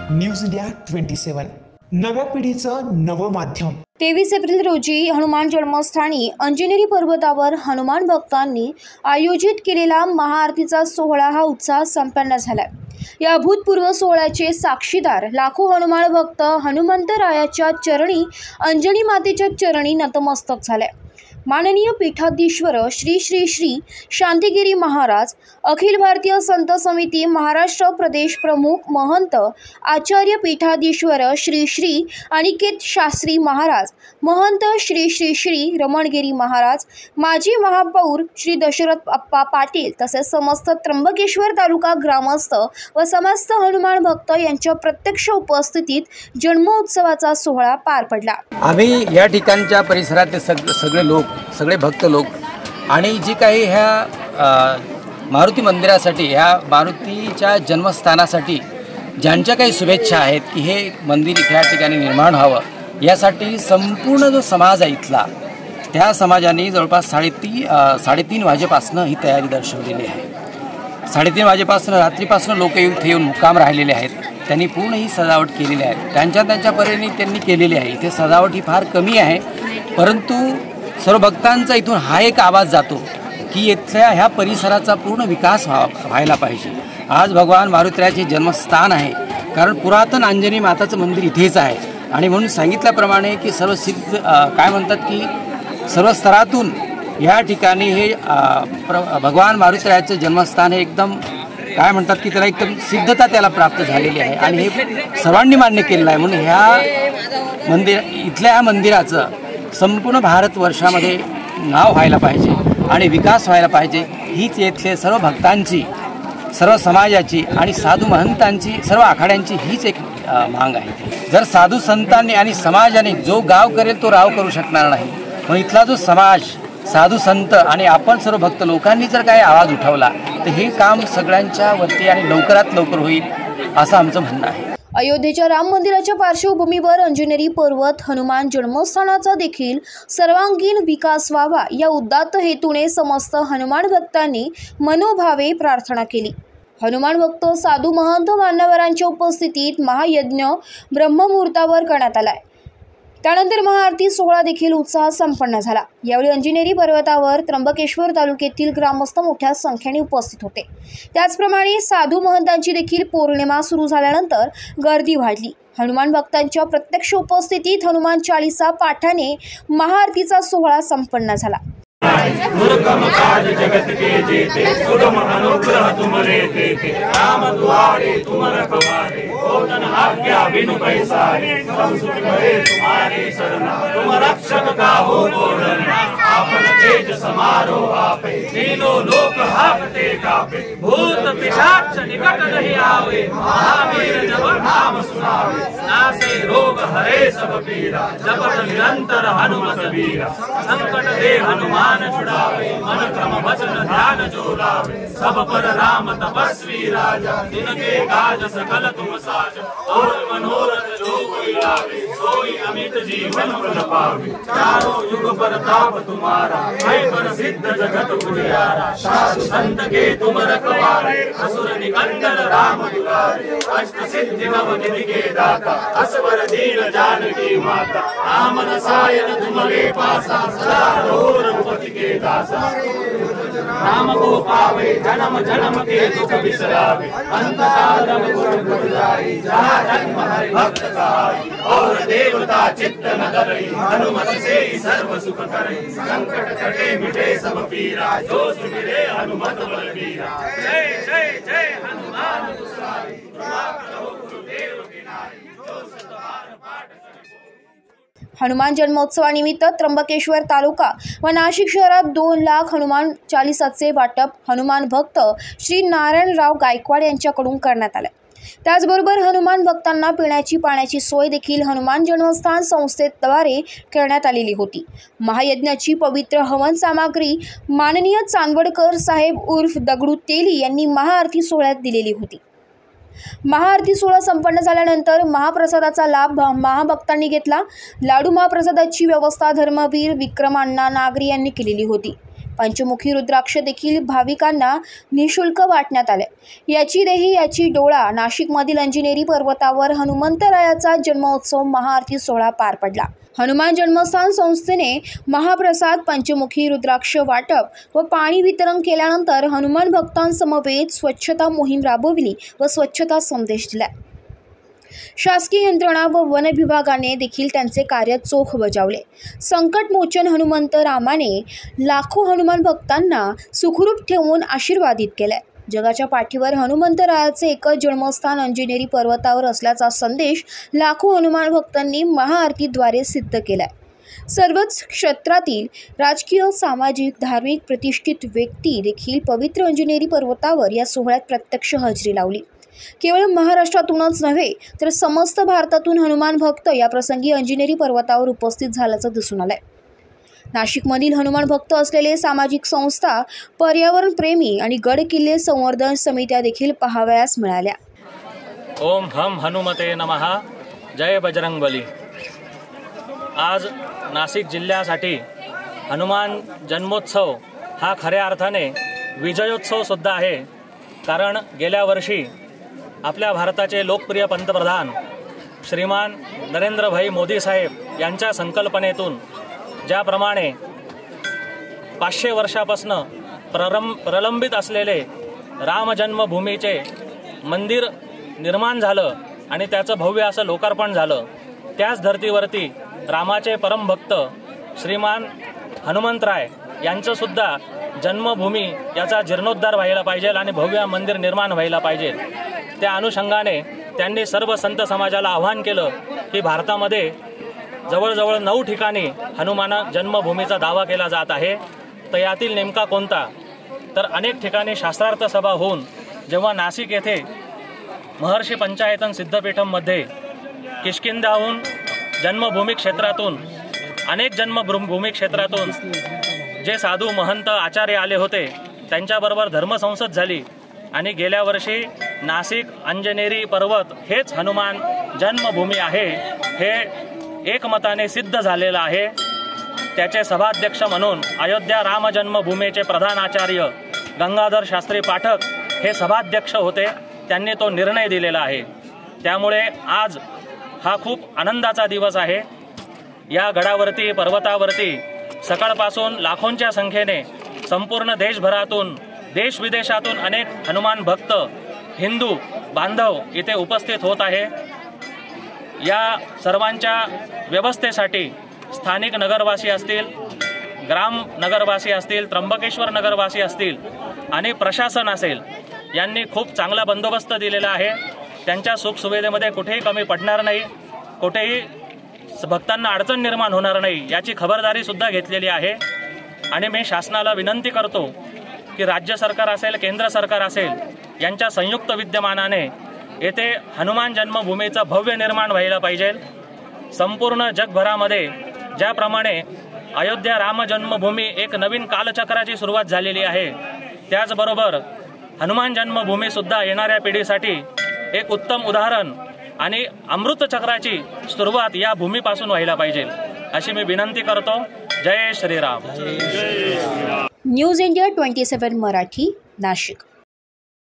News India 27 नव्या पिढीचं नवं माध्यम। 23 एप्रिल रोजी हनुमान जन्मस्थानी अंजनेरी पर्वतावर हनुमान भक्तांनी आयोजित केलेला महाआरतीचा सोहळा हा उत्साह संपन्न झाला। या अभूतपूर्व सोहळ्याचे साक्षीदार लाखो हनुमान भक्त हनुमंतरायाच्या चरणी अंजनी मातेच्या चरणी नतमस्तक झाले। माननीय पीठाधीश्वर श्री श्री श्री शांतिगिरी महाराज, अखिल भारतीय संत समिती महाराष्ट्र प्रदेश प्रमुख महंत आचार्य पीठाधीश्वर श्री श्री अनिकेत शास्त्री महाराज, महंत श्री श्री श्री रमणगिरी महाराज, माजी महापौर श्री दशरथ अप्पा पाटील तसेच समस्त त्र्यंबकेश्वर तालुका ग्रामस्थ व समस्त हनुमान भक्त यांच्या प्रत्यक्ष उपस्थितीत जन्मोत्सवाचा सोहळा पार पडला। आम्ही या ठिकाणच्या परिसरातले सगळे भक्त लोक आणि जी काही ह्या मारुती मंदिरासाठी, ह्या मारुतीच्या जन्मस्थानासाठी ज्यांच्या काही शुभेच्छा आहेत की हे मंदिर या ठिकाणी निर्माण व्हावं, यासाठी संपूर्ण जो समाज आहे इथला, त्या समाजाने जवळपास 3:30 वाजेपासून ही तयारी दर्शवलेली आहे। 3:30 वाजेपासून रात्रीपासून लोक इथे येऊन मुक्काम राहिलेले आहेत। त्यांनी पूर्ण ही सजावट केलेली आहे, त्यांच्या परीने त्यांनी केलेली आहे। इथे सजावट ही फार कमी आहे, परंतु सर्व भक्तांचा इथून हा एक आवाज जातो की इथल्या ह्या परिसराचा पूर्ण विकास व्हायला पाहिजे। आज भगवान मारुतीरायाचे जन्मस्थान आहे, कारण पुरातन अंजनी माताचं मंदिर इथेच आहे आणि म्हणून सांगितल्याप्रमाणे की सर्व सिद्ध काय म्हणतात की सर्व स्तरातून या ठिकाणी हे भगवान मारुतीरायाचं जन्मस्थान हे एकदम काय म्हणतात की त्याला एकदम सिद्धता त्याला प्राप्त झालेली आहे आणि हे सर्वांनी मान्य केलेलं आहे। म्हणून ह्या इथल्या ह्या मंदिराचं संपूर्ण भारतवर्षामध्ये नाव व्हायला पाहिजे आणि विकास व्हायला पाहिजे, हीच येथले सर्व भक्तांची, सर्व समाजाची आणि साधू महंतांची, सर्व आखाड्यांची हीच एक मांग आहे। जर साधू संतांनी आणि समाजाने जो गाव करेल तो राव करू शकणार नाही, मग इथला जो समाज, साधू संत आणि आपण सर्व भक्त लोकांनी जर काही आवाज उठवला तर हे काम सगळ्यांच्या वरती आणि लवकरात लवकर होईल असं आमचं म्हणणं आहे। अयोध्येच्या राम मंदिराच्या पार्श्वभूमीवर अंजनेरी पर्वत हनुमान जन्मस्थानाचा देखील सर्वांगीण विकास व्हावा या उदात्त हेतूने समस्त हनुमान भक्तांनी मनोभावे प्रार्थना केली। हनुमान भक्त साधू महंत मान्यवरांच्या उपस्थितीत महायज्ञ ब्रह्ममुहूर्तावर करण्यात आलाय। त्यानंतर महाआरती सोहळा देखील उत्साहात संपन्न झाला। यावेळी अंजनेरी पर्वतावर त्र्यंबकेश्वर तालुक्यातील ग्रामस्थ मोठ्या संख्येने उपस्थित होते। त्याचप्रमाणे साधू महंतांची देखील पौर्णिमा सुरू झाल्यानंतर गर्दी वाढली। हनुमान भक्तांच्या प्रत्यक्ष उपस्थितीत हनुमान चालीसा पाठाने महाआरतीचा सोहळा संपन्न झाला। दुर्गम काज जगत के जेते, सुगम अनुग्रह तुमरे देते, राम दुआरे तुम रखवारे, ओटन आज्ञा बिनु पैसारे, सब सुख करे तुम्हारे शरण, तुम रक्षक काहू को डरना, आपन तेज समारो आपे, तीनों लोक हाकते कापे, भूत पिशाच निकट नहीं आवे, महावीर जब नाम सुनावे, नासे रोग हरे सब पीरा, जपत निरंतर हनुमत वीरा, संकट दे हनुमान छुड़ावे, मन क्रम वचन ध्यान जो लावे, सब पर राम तपस्वी राजा, जिनके काज सकल तुम साज, और मनोरथ जो कोई लावे, सोई अमित जीवन फल पावे, चारों युग प्रताप तुम्हारा, है प्रसिद्ध जगत उजियारा, साधु संत के तुम रखवारे, असुर निकंदन राम दुलारे, अष्ट सिद्धि नव निधि के दाता, असवर दीन जानकी माता, राम रसायन तुम्हारे पासा, सदा रहो रघुपति के दासा, राम को पावे जन्म जन्म के दुख बिसरावे, अंत काल रघुकुल पुर जाई, जहाँ जन्म हरि भक्त कहाई, और देवता चित्त न धरई, हनुमत से सर्व सुख करई, संकट कटे मिटे सब पीरा, जो सुमिरे हनुमत बलबीरा, जय जय जय हनुमान गुसाई, कृपा करो गुरुदेव की नाई, जो सतबार पाठ हनुमान जन्मोत्सवानिमित्त त्र्यंबकेश्वर तालुका व नाशिक शहरात 2 लाख हनुमान चालीसाचे वाटप हनुमान भक्त श्री नारायणराव गायकवाड यांच्याकडून करण्यात आले। त्याचबरोबर हनुमान भक्तांना पिण्याची पाण्याची सोय देखील हनुमान जन्मस्थान संस्थेद्वारे करण्यात आलेली होती। महायज्ञाची पवित्र हवन सामग्री माननीय चांदवडकर साहेब उर्फ दगडू तेली यांनी महाआरती सोहळ्यात दिलेली होती। महाआरती सोहळा संपन्न झाल्यानंतर महाप्रसादाचा लाभ महाभक्तांनी घेतला। लाडू महाप्रसादाची व्यवस्था धर्मवीर विक्रम अण्णा नागरी यांनी केलेली होती। पंचमुखी रुद्राक्ष देखील भाविकांना निःशुल्क वाटण्यात आले। याची देही याची डोळा नाशिकमधील अंजनेरी पर्वतावर हनुमंतरायाचा जन्मोत्सव महाआरती सोहळा पार पडला। हनुमान जन्मस्थान संस्थेने महाप्रसाद, पंचमुखी रुद्राक्ष वाटप व पाणी वितरण केल्यानंतर हनुमान भक्तांसमवेत स्वच्छता मोहीम राबवली व स्वच्छता संदेश दिला। शासकीय यंत्रणा व वन विभागाने देखील त्यांचे कार्य चोख बजावले। संकटमोचन हनुमंत रामाने लाखो हनुमान भक्तांना सुखरूप ठेवून आशीर्वादित केले। जगाच्या पाठीवर हनुमंतरायाचे एकच जन्मस्थान अंजनेरी पर्वतावर असल्याचा संदेश लाखो हनुमान भक्तांनी महाआरतीद्वारे सिद्ध केलाय। सर्वच क्षेत्रातील राजकीय, सामाजिक, धार्मिक प्रतिष्ठित व्यक्ती देखील पवित्र अंजनेरी पर्वतावर या सोहळ्यात प्रत्यक्ष हजेरी लावली। केवळ महाराष्ट्रातूनच नव्हे तर समस्त भारतातून हनुमान भक्त या प्रसंगी अंजनेरी पर्वतावर उपस्थित झाल्याचं दिसून आलंय। नाशिकमधील हनुमान भक्त असलेले सामाजिक संस्था, पर्यावरण प्रेमी आणि गड किल्ले संवर्धन समित्या देखील पाहावयास मिळाल्या। ओम हम हनुमते नमः, जय बजरंगबली। आज नाशिक जिल्ह्यासाठी हनुमान जन्मोत्सव हा खऱ्या अर्थाने विजयोत्सव सुद्धा आहे। कारण गेल्या वर्षी आपल्या भारताचे लोकप्रिय पंतप्रधान श्रीमान नरेंद्रभाई मोदी साहेब यांच्या संकल्पनेतून ज्याप्रमाणे 500 वर्षापासून प्रलंबित असलेले राम जन्मभूमीचे मंदिर निर्माण झालं आणि त्याचं भव्य असं लोकार्पण झालं, त्याच धर्तीवरती रामाचे परमभक्त श्रीमान हनुमंतराय यांचंसुद्धा जन्मभूमी याचा जीर्णोद्धार व्हायला पाहिजे आणि भव्य मंदिर निर्माण व्हायला पाहिजे। त्या अनुषंगाने त्यांनी सर्व संत समाजाला आवाहन केलं की भारतामध्ये जवळजवळ 9 ठिकाणी हनुमान जन्मभूमीचा दावा केला जात आहे। तर यातील नेमका कोणता? तर अनेक ठिकाणी शास्त्रार्थ सभा होऊन जेव्हा नाशिक येथे महर्षी पंचायतन सिद्धपीठममध्ये किष्किंधाहून जन्मभूमी क्षेत्रातून अनेक जन्मभूमी क्षेत्रातून जे साधू महंत आचार्य आले होते त्यांच्याबरोबर धर्मसंसद झाली आणि गेल्या वर्षी नाशिक अंजनेरी पर्वत हेच हनुमान जन्मभूमी आहे हे एकमताने सिद्ध झालेलं आहे। त्याचे सभाध्यक्ष म्हणून अयोध्या राम जन्मभूमीचे प्रधान आचार्य गंगाधर शास्त्री पाठक हे सभाध्यक्ष होते। त्यांनी तो निर्णय दिलेला आहे। त्यामुळे आज हा खूप आनंदाचा दिवस आहे। या गडावरती पर्वतावरती सकाळपासून लाखोंच्या संख्येने संपूर्ण देशभरातून देश विदेशातून अनेक हनुमान भक्त हिंदू बांधव इथे उपस्थित होत आहे। या सर्वांच्या व्यवस्थेसाठी स्थानिक नगरवासी असतील, ग्राम नगरवासी असतील, त्र्यंबकेश्वर नगरवासी असतील आणि प्रशासन असेल यांनी खूप चांगला बंदोबस्त दिलेला आहे। त्यांच्या सुखसुविधेमध्ये कुठेही कमी पडणार नाही, कुठेही भक्तांना अडचण निर्माण होणार नाही याची खबरदारी सुद्धा घेतलेली आहे। आणि मी शासनाला विनंती करतो की राज्य सरकार असेल, केंद्र सरकार असेल यांच्या संयुक्त विद्यमानाने येथे हनुमान जन्मभूमीचं भव्य निर्माण व्हायला पाहिजे। संपूर्ण जगभरामध्ये ज्याप्रमाणे अयोध्या राम जन्मभूमी एक नवीन कालचक्राची सुरुवात झालेली आहे, त्याचबरोबर हनुमान जन्मभूमी सुद्धा येणाऱ्या पिढीसाठी एक उत्तम उदाहरण आणि अमृतचक्राची सुरुवात या भूमीपासून व्हायला पाहिजे अशी मी विनंती करतो। जय श्रीराम। News India 27 Marathi, Nashik.